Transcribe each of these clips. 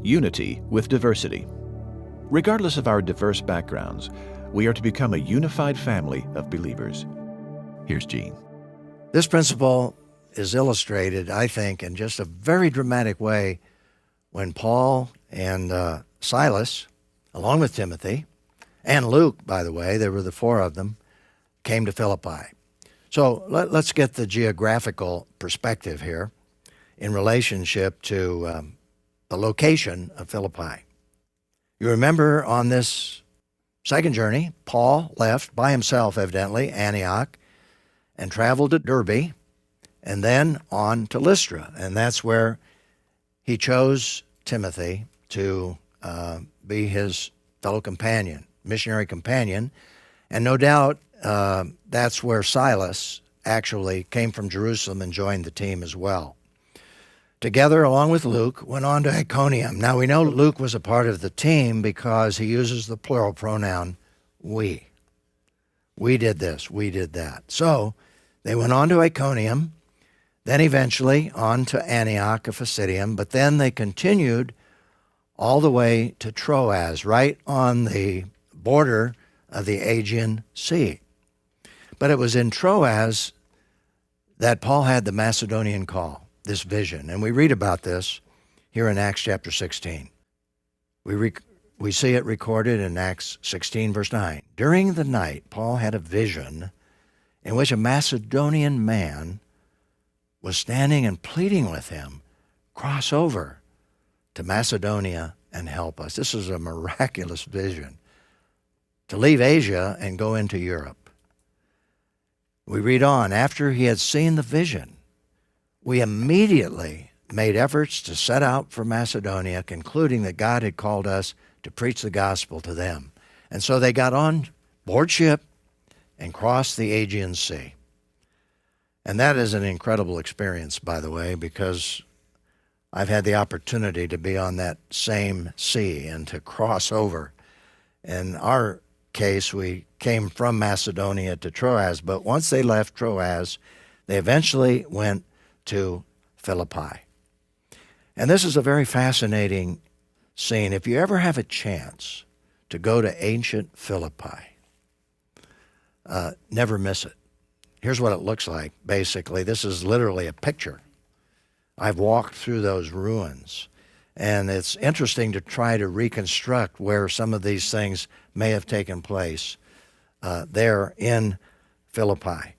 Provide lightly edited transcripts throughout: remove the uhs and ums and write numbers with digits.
Unity with diversity. Regardless of our diverse backgrounds, we are to become a unified family of believers. Here's Gene. This principle is illustrated, I think, in just a very dramatic way when Paul and Silas, along with Timothy, and Luke, by the way, there were the four of them, came to Philippi. So let's get the geographical perspective here in relationship to the location of Philippi. You remember on this second journey, Paul left by himself, evidently, Antioch, and traveled to Derbe, and then on to Lystra. And that's where he chose Timothy to be his fellow companion, missionary companion. And no doubt that's where Silas actually came from Jerusalem and joined the team as well. Together, along with Luke, went on to Iconium. Now, we know Luke was a part of the team because he uses the plural pronoun we. We did this, we did that. So they went on to Iconium, then eventually on to Antioch of Pisidium, but then they continued all the way to Troas, right on the border of the Aegean Sea. But it was in Troas that Paul had the Macedonian call, this vision. And we read about this here in Acts chapter 16. We see it recorded in Acts 16, verse 9. During the night, Paul had a vision in which a Macedonian man was standing and pleading with him, cross over to Macedonia and help us. This is a miraculous vision, to leave Asia and go into Europe. We read on, after he had seen the vision, we immediately made efforts to set out for Macedonia, concluding that God had called us to preach the gospel to them. And so they got on board ship and crossed the Aegean Sea. And that is an incredible experience, by the way, because I've had the opportunity to be on that same sea and to cross over. In our case, we came from Macedonia to Troas, but once they left Troas, they eventually went to Philippi. And this is a very fascinating scene. If you ever have a chance to go to ancient Philippi, never miss it. Here's what it looks like, basically. This is literally a picture. I've walked through those ruins, and it's interesting to try to reconstruct where some of these things may have taken place there in Philippi.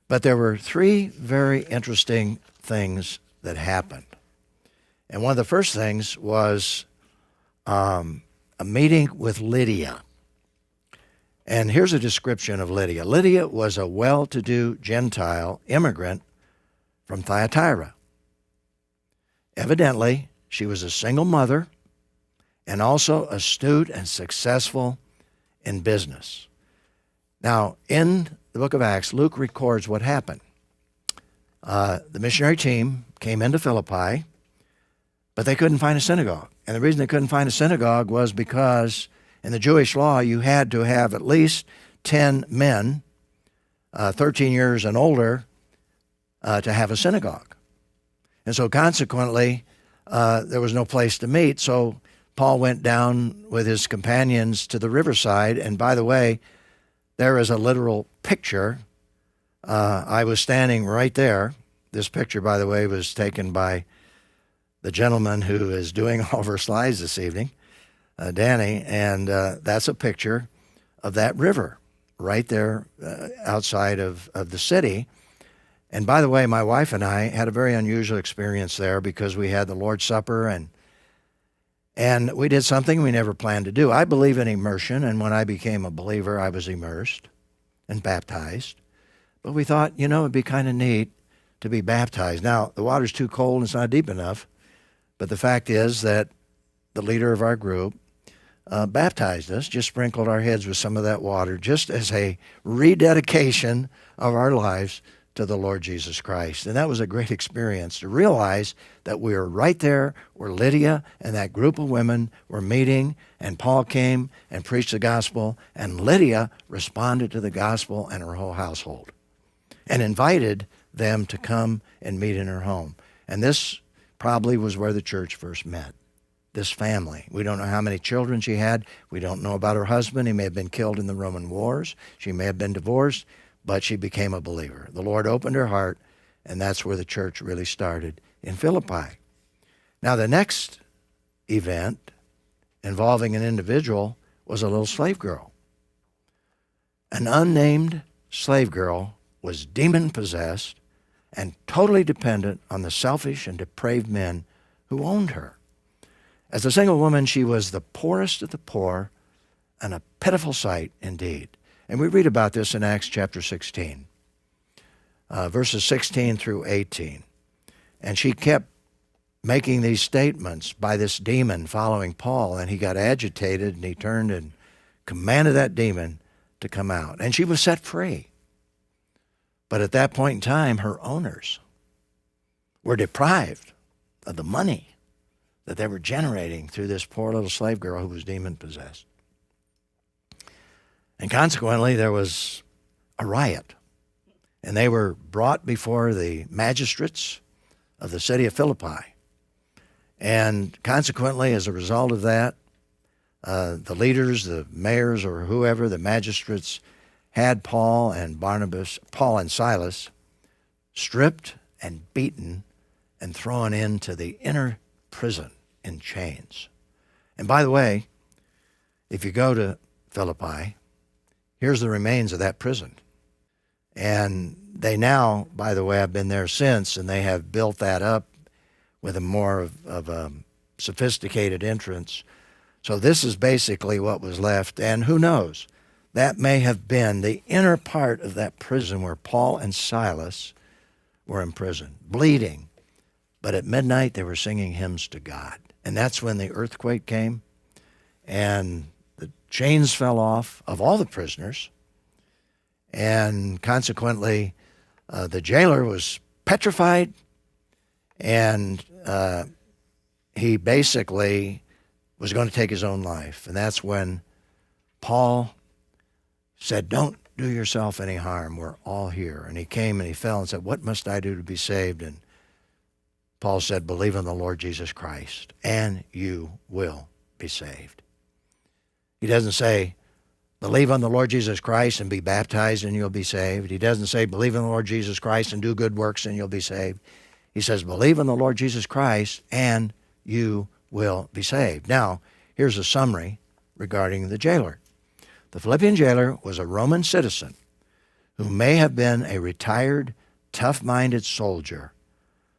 But there were three very interesting things that happened. And one of the first things was a meeting with Lydia. And here's a description of Lydia. Lydia was a well-to-do Gentile immigrant from Thyatira. Evidently, she was a single mother and also astute and successful in business. Now, in the book of Acts, Luke records what happened. The missionary team came into Philippi, but they couldn't find a synagogue. And the reason they couldn't find a synagogue was because in the Jewish law, you had to have at least 10 men, 13 years and older, to have a synagogue. And so consequently, there was no place to meet. So Paul went down with his companions to the riverside. And by the way, there is a literal picture. I was standing right there. This picture, by the way, was taken by the gentleman who is doing all of our slides this evening, Danny, and that's a picture of that river right there outside of the city. And by the way, my wife and I had a very unusual experience there because we had the Lord's Supper and we did something we never planned to do. I believe in immersion, and when I became a believer, I was immersed and baptized. But we thought, it'd be kind of neat to be baptized. Now, the water's too cold and it's not deep enough, but the fact is that the leader of our group baptized us, just sprinkled our heads with some of that water, just as a rededication of our lives to the Lord Jesus Christ. And that was a great experience to realize that we were right there where Lydia and that group of women were meeting, and Paul came and preached the gospel, and Lydia responded to the gospel and her whole household and invited them to come and meet in her home. And this probably was where the church first met. this family. We don't know how many children she had. We don't know about her husband. He may have been killed in the Roman wars. She may have been divorced, but she became a believer. The Lord opened her heart, and that's where the church really started in Philippi. Now, the next event involving an individual was a little slave girl. An unnamed slave girl was demon-possessed and totally dependent on the selfish and depraved men who owned her. As a single woman, she was the poorest of the poor and a pitiful sight indeed. And we read about this in Acts chapter 16, verses 16 through 18. And she kept making these statements by this demon following Paul, and he got agitated, and he turned and commanded that demon to come out. And she was set free. But at that point in time, her owners were deprived of the money that they were generating through this poor little slave girl who was demon-possessed. And consequently, there was a riot. And they were brought before the magistrates of the city of Philippi. And consequently, as a result of that, the leaders, the mayors or whoever, the magistrates, had Paul and Silas stripped and beaten and thrown into the inner prison in chains. And by the way, if you go to Philippi, here's the remains of that prison. And they now, by the way, have been there since, and they have built that up with a more of a sophisticated entrance. So this is basically what was left. And who knows? That may have been the inner part of that prison where Paul and Silas were imprisoned, bleeding. But at midnight, they were singing hymns to God. And that's when the earthquake came, and the chains fell off of all the prisoners. And consequently, the jailer was petrified, and he basically was going to take his own life. And that's when Paul said, "Don't do yourself any harm. We're all here." And he came and he fell and said, "What must I do to be saved?" And Paul said, "Believe in the Lord Jesus Christ, and you will be saved." He doesn't say, "Believe on the Lord Jesus Christ and be baptized and you'll be saved." He doesn't say, "Believe in the Lord Jesus Christ and do good works and you'll be saved." He says, "Believe in the Lord Jesus Christ and you will be saved." Now, here's a summary regarding the jailer. The Philippian jailer was a Roman citizen who may have been a retired, tough-minded soldier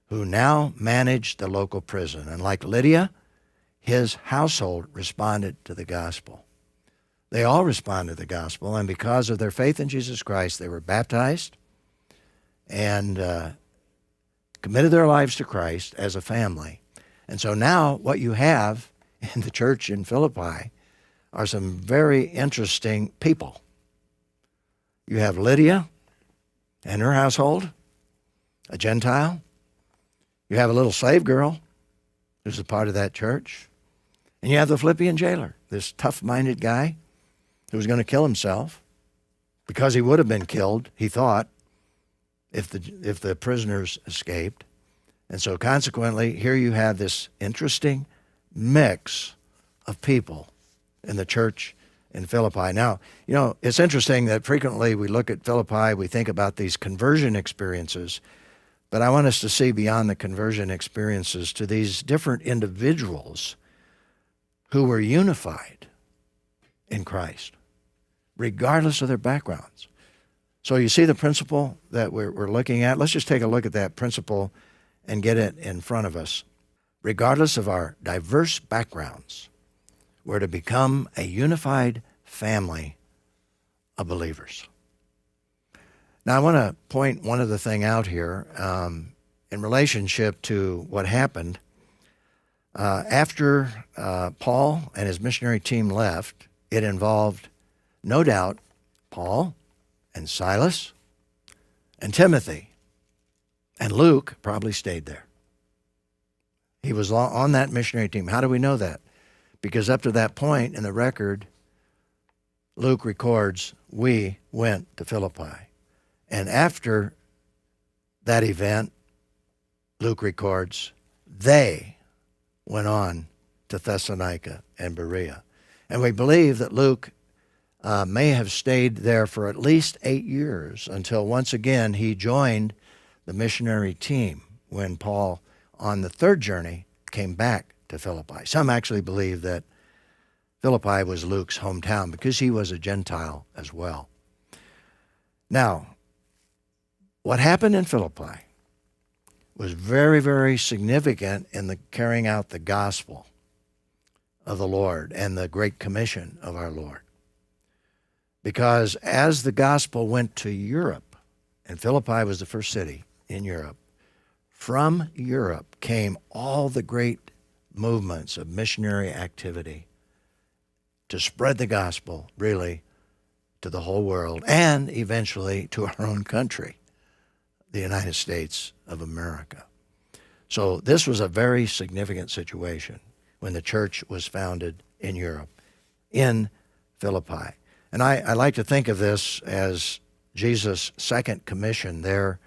who now managed the local prison. And like Lydia, his household responded to the gospel. They all responded to the gospel, and because of their faith in Jesus Christ, they were baptized and committed their lives to Christ as a family. And so now what you have in the church in Philippi are some very interesting people. You have Lydia and her household, a Gentile. You have a little slave girl who's a part of that church. And you have the Philippian jailer, this tough-minded guy who was going to kill himself because he would have been killed, he thought, if the prisoners escaped. And so consequently, here you have this interesting mix of people in the church in Philippi. Now, you know, it's interesting that frequently we look at Philippi, we think about these conversion experiences, but I want us to see beyond the conversion experiences to these different individuals who were unified in Christ, regardless of their backgrounds. So you see the principle that we're looking at? Let's just take a look at that principle and get it in front of us. Regardless of our diverse backgrounds, we're to become a unified family of believers. Now, I want to point one other thing out here in relationship to what happened. After Paul and his missionary team left, it involved, no doubt, Paul and Silas and Timothy. And Luke probably stayed there. He was on that missionary team. How do we know that? Because up to that point in the record, Luke records, we went to Philippi. And after that event, Luke records, they went on to Thessalonica and Berea. And we believe that Luke may have stayed there for at least 8 years until once again he joined the missionary team when Paul, on the third journey, came back to Philippi. Some actually believe that Philippi was Luke's hometown because he was a Gentile as well. Now, what happened in Philippi was very, very significant in the carrying out the gospel of the Lord and the great commission of our Lord. Because as the gospel went to Europe, and Philippi was the first city in Europe, from Europe came all the great movements of missionary activity to spread the gospel, really, to the whole world and eventually to our own country, the United States of America. So this was a very significant situation when the church was founded in Europe, in Philippi. And I like to think of this as Jesus' second commission there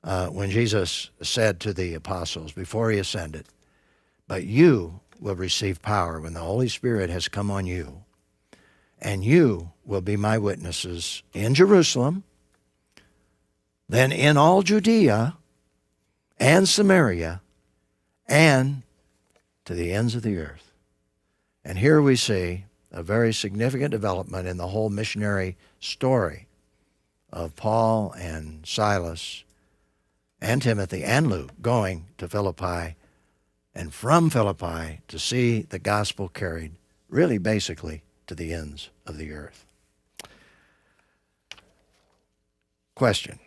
when Jesus said to the apostles before he ascended, "But you will receive power when the Holy Spirit has come on you, and you will be my witnesses in Jerusalem, then in all Judea and Samaria, and to the ends of the earth." And here we see a very significant development in the whole missionary story of Paul and Silas and Timothy and Luke going to Philippi, and from Philippi to see the gospel carried really basically to the ends of the earth. Question.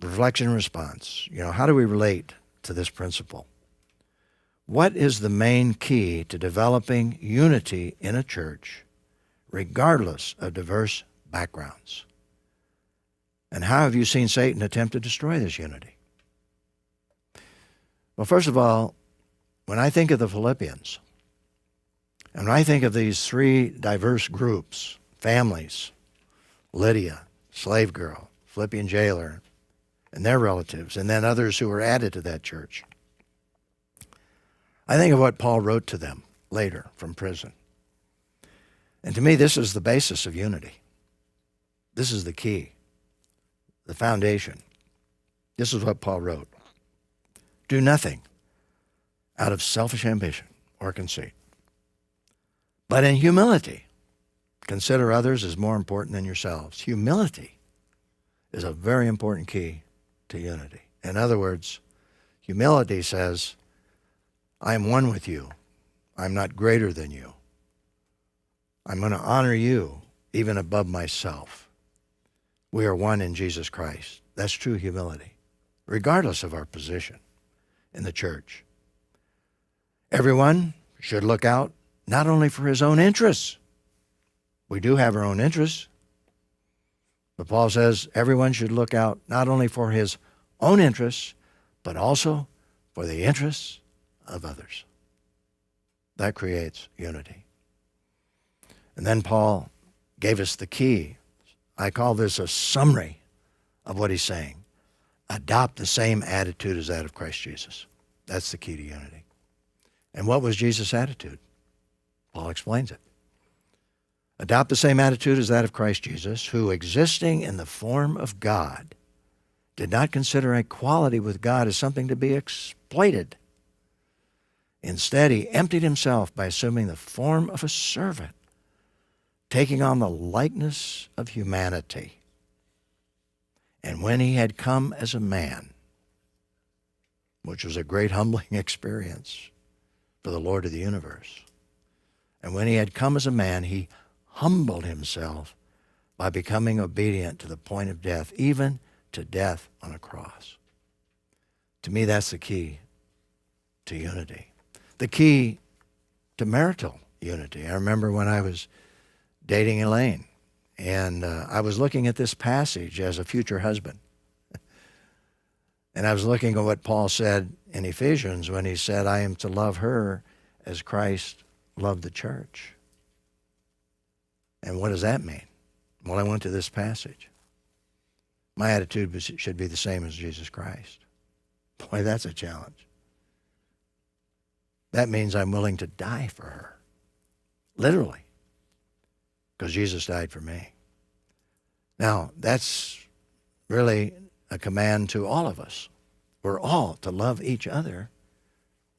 Reflection and response. How do we relate to this principle? What is the main key to developing unity in a church, regardless of diverse backgrounds? And how have you seen Satan attempt to destroy this unity? Well, first of all, when I think of the Philippians, and when I think of these three diverse groups, families, Lydia, slave girl, Philippian jailer, and their relatives, and then others who were added to that church, I think of what Paul wrote to them later from prison. And to me, this is the basis of unity. This is the key, the foundation. This is what Paul wrote. Do nothing out of selfish ambition or conceit, but in humility, consider others as more important than yourselves. Humility is a very important key to unity. In other words, humility says, I am one with you. I'm not greater than you. I'm going to honor you even above myself. We are one in Jesus Christ. That's true humility, regardless of our position in the church. Everyone should look out not only for his own interests. We do have our own interests. But Paul says everyone should look out not only for his own interests, but also for the interests of others. That creates unity. And then Paul gave us the key. I call this a summary of what he's saying. Adopt the same attitude as that of Christ Jesus. That's the key to unity. And what was Jesus' attitude? Paul explains it. Adopt the same attitude as that of Christ Jesus, who, existing in the form of God, did not consider equality with God as something to be exploited. Instead, he emptied himself by assuming the form of a servant, taking on the likeness of humanity. And when he had come as a man, which was a great humbling experience for the Lord of the universe, and when he had come as a man, he humbled himself by becoming obedient to the point of death, even to death on a cross. To me, that's the key to unity. The key to marital unity. I remember when I was dating Elaine, and I was looking at this passage as a future husband. And I was looking at what Paul said in Ephesians when he said, I am to love her as Christ loved the church. And what does that mean? Well, I went to this passage. My attitude should be the same as Jesus Christ. Boy, that's a challenge. that means I'm willing to die for her. Literally. Because Jesus died for me. Now, that's really a command to all of us. We're all to love each other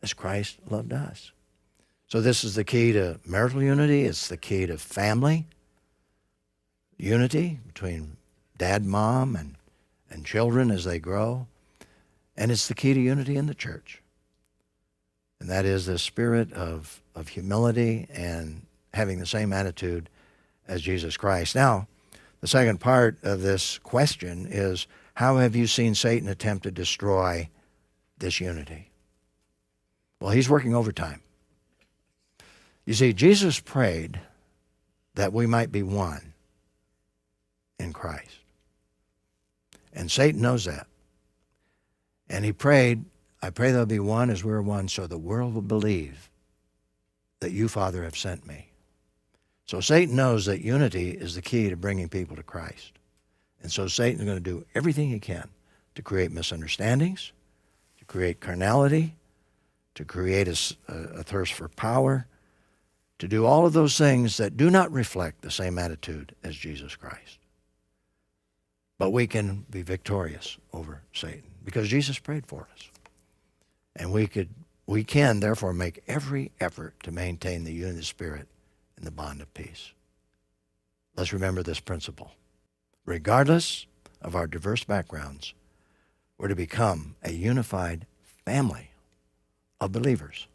as Christ loved us. So this is the key to marital unity. It's the key to family unity between dad, mom, and children as they grow. And it's the key to unity in the church. And that is the spirit of humility and having the same attitude as Jesus Christ. Now, the second part of this question is, how have you seen Satan attempt to destroy this unity? Well, he's working overtime. You see, Jesus prayed that we might be one in Christ. And Satan knows that. And he prayed, I pray they'll be one as we're one, so the world will believe that you, Father, have sent me. So Satan knows that unity is the key to bringing people to Christ. And so Satan's going to do everything he can to create misunderstandings, to create carnality, to create a thirst for power, to do all of those things that do not reflect the same attitude as Jesus Christ. But we can be victorious over Satan because Jesus prayed for us. And we can therefore make every effort to maintain the unity of the Spirit in the bond of peace. Let's remember this principle. Regardless of our diverse backgrounds, we're to become a unified family of believers.